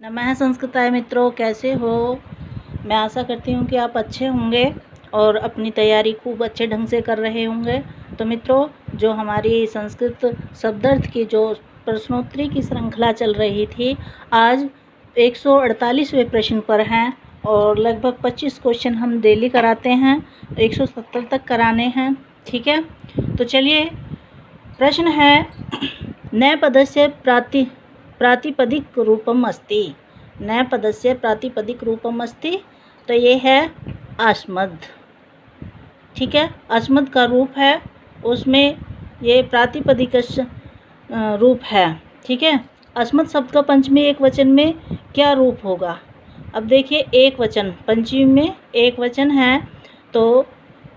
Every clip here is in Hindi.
नमः संस्कृताय मित्रों, कैसे हो। मैं आशा करती हूँ कि आप अच्छे होंगे और अपनी तैयारी खूब अच्छे ढंग से कर रहे होंगे। तो मित्रों, जो हमारी संस्कृत शब्दार्थ की जो प्रश्नोत्तरी की श्रृंखला चल रही थी, आज 148वें प्रश्न पर हैं और लगभग 25 क्वेश्चन हम डेली कराते हैं, 170 तक कराने हैं। ठीक है, तो चलिए, प्रश्न है नैपदस्य प्रातिपदिक रूपम अस्ति। नैपदस्य प्रातिपदिक रूपम अस्ति, तो ये है अस्मद्। ठीक है, अस्मद् का रूप है, उसमें ये प्रातिपदिक रूप है। ठीक है, अस्मद् शब्द का पंचमी एक वचन में क्या रूप होगा। अब देखिए, एक वचन पंचमी में एक वचन है, तो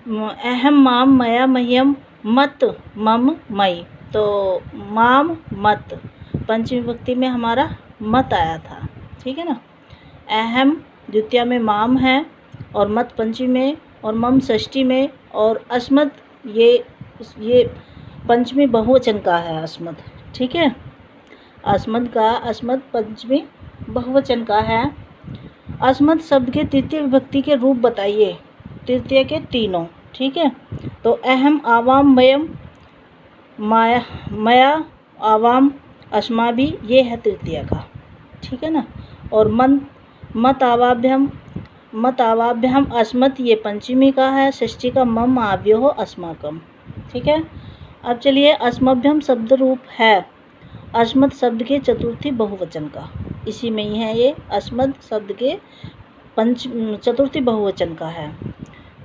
अहम माम मया मह्यम मत मम मई, तो माम मत पंचमी विभक्ति में हमारा मत आया था। ठीक है ना, अहम द्वितीया में माम है और मत पंचमी में और मम षष्ठी में, और अस्मद ये पंचमी बहुवचन का है अस्मद। ठीक है, अस्मद पंचमी बहुवचन का है। अस्मद शब्द के तृतीय विभक्ति के रूप बताइए, तृतीय के तीनों। ठीक है, तो अहम आवाम मयम मया आवाम अस्माभि, ये है तृतीय का। ठीक है ना, और मत आवाभ्यम अस्मत्, ये पंचमी का है। षष्ठी का मम आव्यो अस्माकम। ठीक है, अब चलिए, अस्मभ्यम शब्द रूप है अस्मत् शब्द के चतुर्थी बहुवचन का, इसी में ही है ये, अस्मत् शब्द के चतुर्थी बहुवचन का है।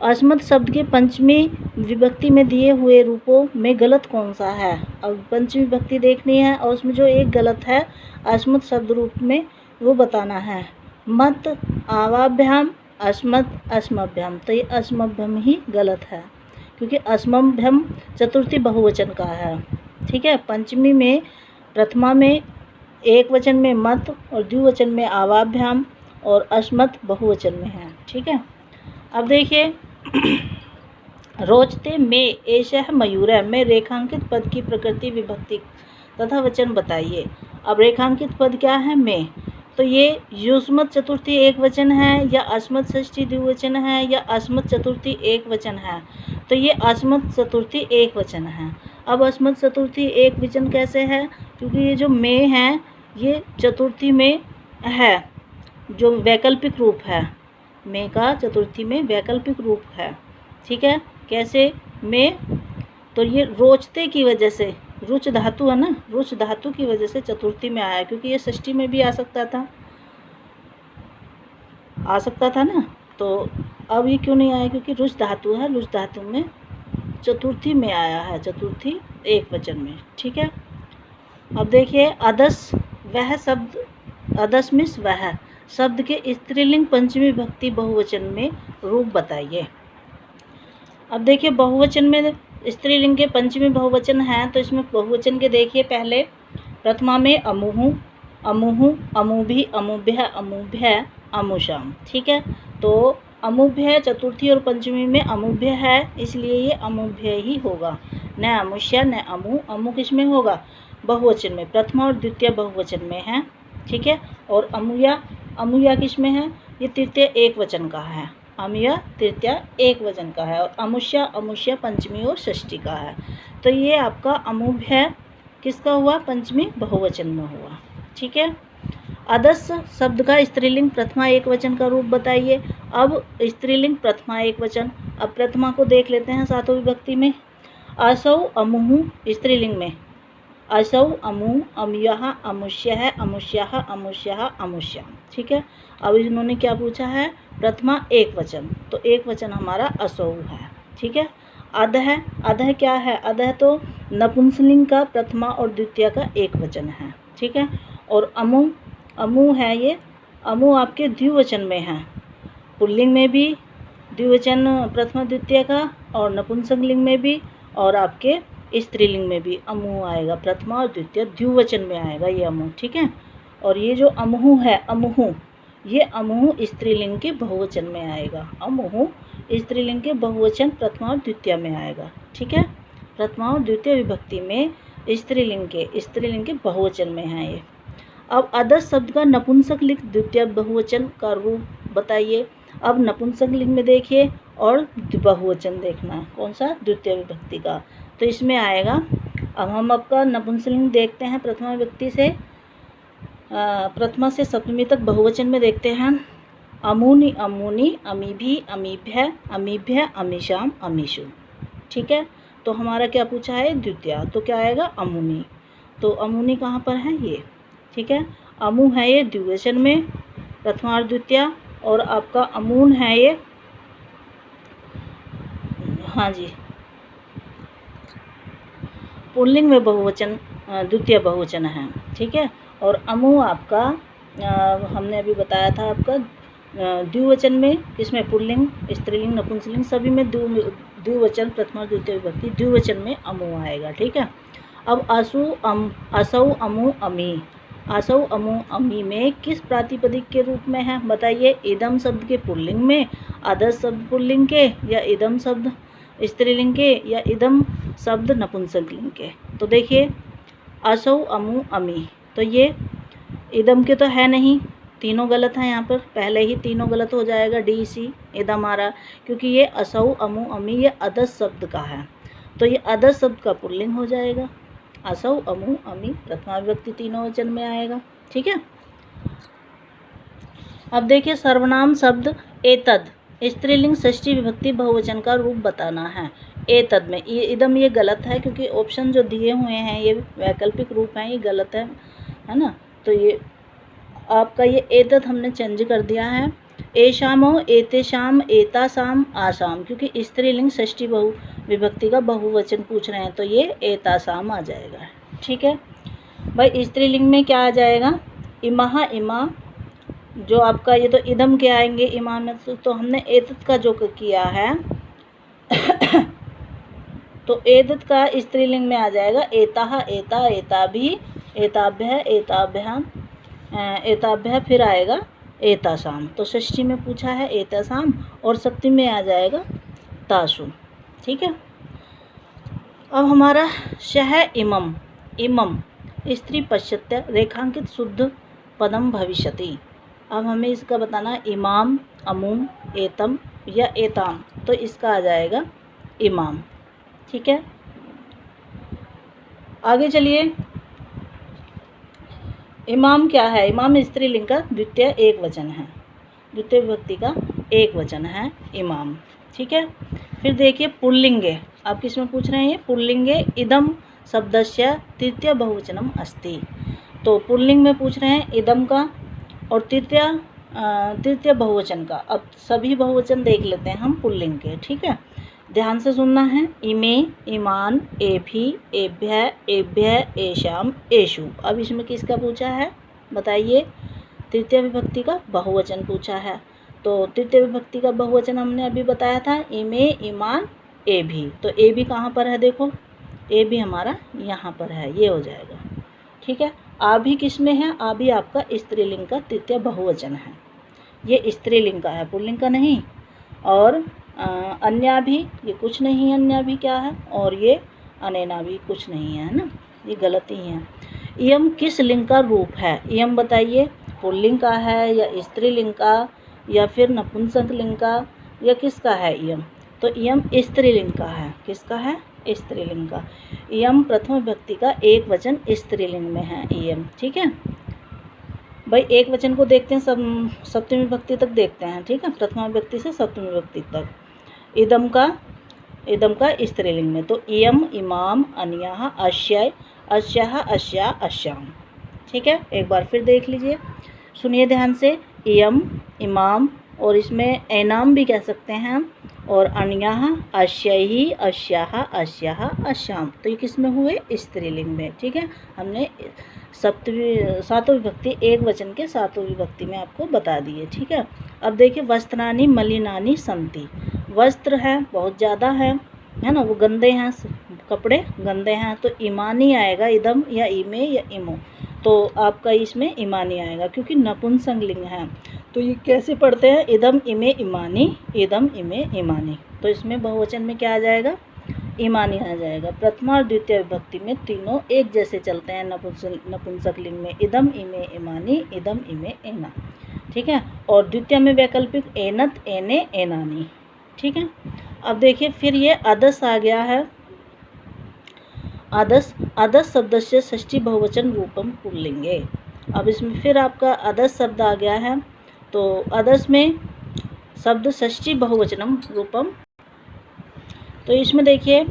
अस्मत् शब्द के पंचमी विभक्ति में दिए हुए रूपों में गलत कौन सा है। अब पंचमी विभक्ति देखनी है और उसमें जो एक गलत है अस्मत् शब्द रूप में, वो बताना है। मत आवाभ्याम अस्मत् अस्मभ्यम, तो ये अस्मभ्यम ही गलत है, क्योंकि अस्मभ्यम चतुर्थी बहुवचन का है। ठीक है, पंचमी में प्रथमा में एक वचन में मत और द्विवचन में आवाभ्याम और अस्मत् बहुवचन में है। ठीक है, अब देखिए, रोचते में एषः मयूरः में रेखांकित पद की प्रकृति विभक्ति तथा वचन बताइए। अब रेखांकित पद क्या है, में, तो ये युष्मत् चतुर्थी एक वचन है या अस्मत् षष्ठी द्विवचन है या अस्मत् चतुर्थी एक वचन है, तो ये अस्मत् चतुर्थी एक वचन है। अब अस्मत् चतुर्थी एक वचन कैसे है, क्योंकि ये जो में है ये चतुर्थी में है, जो वैकल्पिक रूप है, में का चतुर्थी में वैकल्पिक रूप है। ठीक है, कैसे, में, तो ये रोचते की वजह से, रुच धातु है ना, रुच धातु की वजह से चतुर्थी में आया, क्योंकि ये षष्ठी में भी आ सकता था ना, तो अब ये क्यों नहीं आया, क्योंकि रुच धातु है, रुच धातु में चतुर्थी में आया है, चतुर्थी एक वचन में। ठीक है, अब देखिए, अदस वह शब्द, अदस्मिस वह शब्द के स्त्रीलिंग पंचमी विभक्ति बहुवचन में रूप बताइए। अब देखिए, बहुवचन में स्त्रीलिंग के पंचमी बहुवचन हैं, तो इसमें बहुवचन के देखिए, पहले प्रथमा में अमुहु अमुहु अमुभि अमुभ्य अमुभ्य अमुषाम। ठीक है, तो अमुभ्य चतुर्थी और पंचमी में अमुभ्य है, इसलिए ये अमुभ्य ही होगा, न अमुष्य न अमु। अमु किस में होगा, बहुवचन में, प्रथमा और द्वितीय बहुवचन में है। ठीक है, और अमुया किस में है, ये तृतीय एक वचन का है, अमुया तृतीय एक वचन का है, और अमुष्य पंचमी और षष्ठी का है। तो ये आपका अमुभ्य किसका हुआ, पंचमी बहुवचन में हुआ। ठीक है, अदस शब्द का स्त्रीलिंग प्रथमा एक वचन का रूप बताइए। अब स्त्रीलिंग प्रथमा एक वचन, अब प्रथमा को देख लेते हैं सातों विभक्ति में। असौ अमुहु स्त्रीलिंग में, असौ अमु अमुयः अमुष्यः अमुष्यः अमुष्यः अमुष्याम। ठीक है, अब इन्होंने क्या पूछा है, प्रथमा एक वचन, तो एक वचन हमारा असौ है। ठीक है, अधः, अधः क्या है, अधः तो नपुंसकलिंग का प्रथमा और द्वितीय का एक वचन है। ठीक है, और अमु है, ये अमु आपके द्विवचन में है, पुल्लिंग में भी द्विवचन प्रथमा द्वितीय का, और नपुंसकलिंग में भी, और आपके स्त्रीलिंग में भी अमु आएगा, प्रथमा और द्वितीय द्विवचन में आएगा ये अमु। ठीक है, और ये जो अमुहु है, अमुहु, ये अमुहु स्त्रीलिंग के बहुवचन में आएगा, अमुहु स्त्रीलिंग के बहुवचन प्रथमा और द्वितीय में आएगा। ठीक है, प्रथमा और द्वितीय विभक्ति में स्त्रीलिंग के बहुवचन में है ये। अब अदस शब्द का नपुंसक लिंग द्वितीय बहुवचन का रूप बताइए। अब नपुंसक लिंग में देखिए और बहुवचन देखना है, कौन सा, द्वितीय विभक्ति का। तो इसमें आएगा, अब हम आपका नपुंसक लिंग देखते हैं प्रथमा विभक्ति से प्रथमा से सप्तमी तक बहुवचन में देखते हैं। अमूनि अमूनि, अमीभी अमीभ्य, अमीभ्य अमीशाम अमीशु। ठीक है, तो हमारा क्या पूछा है, द्वितीय, तो क्या आएगा, अमूनि। तो अमूनि कहाँ पर है, ये। ठीक है, अमू है ये द्विवचन में प्रथमा और द्वितीय, और आपका अमून है ये, हाँ जी, पुल्लिंग में बहुवचन, द्वितीय बहुवचन है। ठीक है, और अमू आपका हमने अभी बताया था आपका द्विवचन में, किसमें, पुल्लिंग, स्त्रीलिंग, नपुंसकलिंग, सभी में द्विवचन, प्रथमा द्वितीय विभक्ति द्विवचन में अमू आएगा। ठीक है, अब असौ अमू अमी, असौ अमू अमी में किस प्रातिपदिक के रूप में है बताइए। इदम शब्द के पुल्लिंग में, अदस शब्द पुल्लिंग के, या इदम शब्द स्त्रीलिंग के, या इदम शब्द नपुंसकलिंग के। तो देखिए असौ अमू अमी, तो ये इदम के तो है नहीं, तीनों गलत हैं यहाँ पर, पहले ही तीनों गलत हो जाएगा, डी सी इदम आ रहा, क्योंकि ये असौ अमू अमी ये अदस शब्द का है, तो ये अदस शब्द का पुल्लिंग हो जाएगा। असौ अमू अमी प्रथमा विभक्ति तीनों वचन में आएगा। ठीक है, अब देखिए सर्वनाम शब्द एतद, स्त्रीलिंग षष्ठी विभक्ति बहुवचन का रूप बताना है। एतद में ये इदम ये गलत है, क्योंकि ऑप्शन जो दिए हुए हैं ये वैकल्पिक रूप हैं, ये गलत है ना। तो ये आपका ये एतद हमने चेंज कर दिया है। एशामो, एतेशाम, एतासाम, आसाम, क्योंकि स्त्रीलिंग षष्ठी विभक्ति का बहुवचन पूछ रहे हैं, तो ये एतासाम आ जाएगा। ठीक है भाई, स्त्रीलिंग में क्या आ जाएगा, इमहा, इमा, जो आपका ये तो इदम के आएंगे इमा में, तो हमने एतद का जो किया है तो एतद का स्त्रीलिंग में आ जाएगा एताहा, एता, एताभी, एताभ्य, एताभ्याम, एताभ्य, फिर आएगा एतासाम। तो षष्ठी में पूछा है एतासाम, और सप्तमी में आ जाएगा तासु। ठीक है, अब हमारा शह इमम, इमम स्त्री पश्चात्य रेखांकित शुद्ध पदम भविष्यति। अब हमें इसका बताना इमाम, अमूम, एतम या एताम, तो इसका आ जाएगा इमाम। ठीक है, आगे चलिए, इमाम क्या है, इमाम स्त्रीलिंग का द्वितीय एक वचन है, द्वितीय विभक्ति का एक वचन है इमाम। ठीक है, फिर देखिए पुल्लिंगे, आप किस में पूछ रहे हैं, ये पुल्लिंगे इदम शब्दस्य तृतीय बहुवचनम अस्ति। तो पुल्लिंग में पूछ रहे हैं इदम का और तृतीय बहुवचन का। अब सभी बहुवचन देख लेते हैं हम पुल्लिंग के। ठीक है, ध्यान से सुनना है, इमे, इमान, एभी, एभ्य, एभ्य, एशाम, एशु। अब इसमें किसका पूछा है बताइए, तृतीय विभक्ति का बहुवचन पूछा है। तो तृतीय विभक्ति का बहुवचन हमने अभी बताया था, इमे, इमान, एभी। तो एभी कहाँ पर है, देखो एभी हमारा यहाँ पर है, ये हो जाएगा। ठीक है, आभी किस में है, आभी आपका स्त्रीलिंग का तृतीय बहुवचन है, ये स्त्रीलिंग का है, पुल्लिंग का नहीं। और अन्या भी, ये कुछ नहीं, अन्या भी क्या है, और ये अनेना भी कुछ नहीं है ना, ये गलती है। इयम किस लिंग का रूप है, इयम बताइए, पुल्लिंग का है या स्त्रीलिंग का या फिर नपुंसक लिंग का या किसका है इयम। तो इयम स्त्रीलिंग का है, किसका है, स्त्रीलिंग का। इयम प्रथम विभक्ति का एक वचन स्त्रीलिंग में है इयम। ठीक है भाई, एक वचन को देखते हैं, सब सप्तमी विभक्ति तक देखते हैं। ठीक है, प्रथमा विभक्ति से सप्तमी विभक्ति तक। इदम का स्त्रीलिंग में, तो इयम, इमाम, अन्यः, अश्यय, अश्यः, अश्या, अश्याम। ठीक है, एक बार फिर देख लीजिए, सुनिए ध्यान से, इयम, इमाम, और इसमें एनाम भी कह सकते हैं, और अन्यः, अश्यही, अश्याः, अश्याः, अश्याम। तो ये किस में हुए, स्त्रीलिंग में। ठीक है, हमने सातों विभक्ति एक वचन के सातों विभक्ति में आपको बता दिए। ठीक है, अब देखिए, वस्त्रानि मलिनानि सन्ति, वस्त्र है बहुत ज़्यादा है ना, वो गंदे हैं, कपड़े गंदे हैं, तो इमानी आएगा, इदम या इमे या इमो। तो आपका इसमें इमानी आएगा, क्योंकि नपुंसक लिंग है। तो ये कैसे पढ़ते हैं, इदम इमे इमानी, इदम इमे इमानी। तो इसमें बहुवचन में क्या आ जाएगा, इमानी आ जाएगा। प्रथमा और द्वितीय विभक्ति में तीनों एक जैसे चलते हैं नपुंसक लिंग में, इदम इमे इमानी, इदम इमे एना, ठीक है। और द्वितीय में वैकल्पिक एनत एने एनानी, ठीक है। अब देखिए फिर ये अदस आ गया है। अदस, अदस शब्द से षष्ठी बहुवचन रूपम पुल्लिंगे। अब इसमें फिर आपका अदस शब्द आ गया है। तो अदस में शब्द षष्ठी बहुवचनम रूपम, तो इसमें देखिए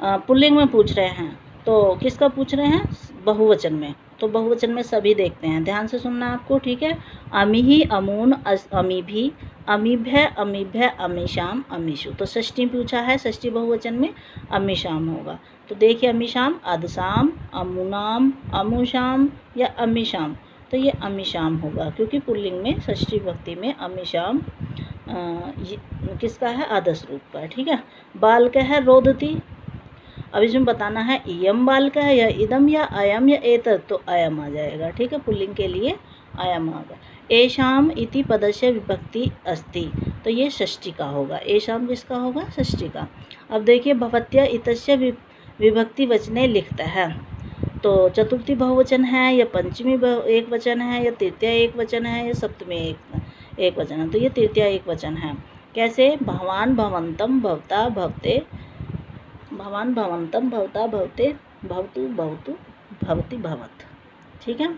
पुल्लिंग में पूछ रहे हैं, तो किसका पूछ रहे हैं? बहुवचन में। तो बहुवचन में सभी देखते हैं, ध्यान से सुनना आपको, ठीक है। अमिहि, अमून, अमीभी, अमीभ्य, अमीभ्य, अमीशाम, अमीशु। तो षष्ठी पूछा है, षष्ठी बहुवचन में अमीशाम होगा। तो देखिए अमीशाम, अदसाम, अमुनाम, अमुशाम या अमीशाम, तो ये अमीशाम होगा क्योंकि पुल्लिंग में षष्ठी विभक्ति में अमीशाम किसका है? आदर्श रूप का, ठीक है। बाल का है रोदती। अब इसमें बताना है इयम बाल का है या इदम या अयम या एतत्, तो अयम आ जाएगा, ठीक है। पुल्लिंग के लिए अयम आ गया। एशाम इति पदस्य विभक्ति अस्ति, तो ये षष्ठी का होगा। एशाम किसका होगा? षष्ठी का। अब देखिए भवत्या इतस्य विभक्ति वचने लिखता है, तो चतुर्थी बहुवचन है या पंचमी एक वचन है या तृतीय एक वचन है या सप्तमी एक वचन है, तो ये तृतीय एक वचन है। कैसे? भवान भवंतम भवता भवते, भवान भवंतम भवता भवते, भवतु भवतु भवति भवत, ठीक है।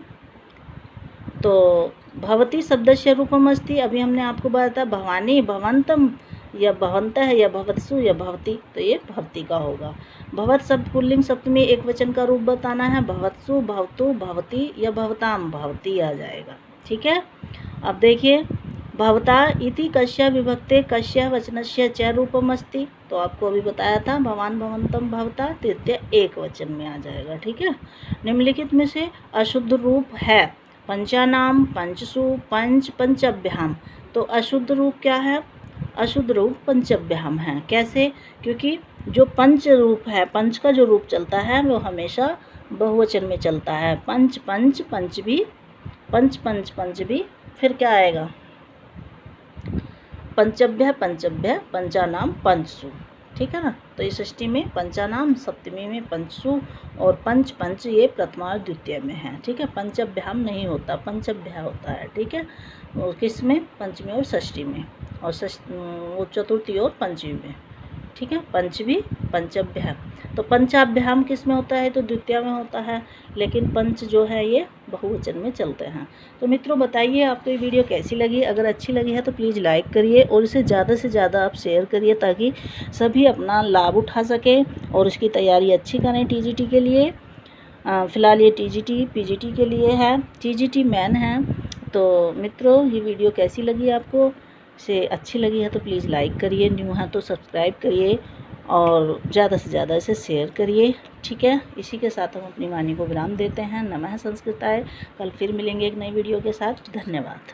तो भवती शब्दस्य रूपम अस्ति, अभी हमने आपको बताया भवानी भवंतम या भवंतः या भवत्सु या भवती, तो ये भवती का होगा। भवत शब्द पुल्लिंग सप्तमी एक वचन का रूप बताना है, भवत्सु भवतु भवती या भवताम भवती आ जाएगा, ठीक है। अब देखिए भवता इति कस्य विभक्ते कस्य वचनस्य च रूपम अस्ति, तो आपको अभी बताया था भवान भवंतम भवता तृतीय एक वचन में आ जाएगा, ठीक है। निम्नलिखित में से अशुद्ध रूप है पंचानाम, पंचसु, पंच, पंचभ्याम, तो अशुद्ध रूप क्या है? अशुद्ध रूप पंचभ्याम है। कैसे? क्योंकि जो पंच रूप है, पंच का जो रूप चलता है वो हमेशा बहुवचन में चलता है। पंच पंच पंच भी, पंच पंच पंच भी, फिर क्या आएगा? पंचभ्य पंचभ्य, पंचानाम पंचसु, ठीक है ना। तो इस षष्ठी में पंचानाम, सप्तमी में पंचसु और पंच पंच ये प्रथमा और द्वितीय में है, ठीक है। पंचभ्याम नहीं होता, पंचभ्य होता है, ठीक है। और किस में? पंचमी और षष्ठी में, और वो चतुर्थी और पंचमी में, ठीक है। पंचमी पंचभ्य, तो पंचाभ्याम किस में होता है? तो द्वितीय में होता है, लेकिन पंच जो है ये बहुवचन में चलते हैं। तो मित्रों बताइए आपको ये वीडियो कैसी लगी? अगर अच्छी लगी है तो प्लीज़ लाइक करिए और इसे ज़्यादा से ज़्यादा आप शेयर करिए ताकि सभी अपना लाभ उठा सकें और उसकी तैयारी अच्छी करें टीजीटी के लिए। फ़िलहाल ये टीजीटी पीजीटी के लिए है, टीजीटी मेन है। तो मित्रों ये वीडियो कैसी लगी आपको? से अच्छी लगी है तो प्लीज़ लाइक करिए, न्यू है तो सब्सक्राइब करिए और ज़्यादा से ज़्यादा इसे शेयर करिए, ठीक है। इसी के साथ हम अपनी वाणी को विराम देते हैं। नमः संस्कृताय। कल फिर मिलेंगे एक नई वीडियो के साथ। धन्यवाद।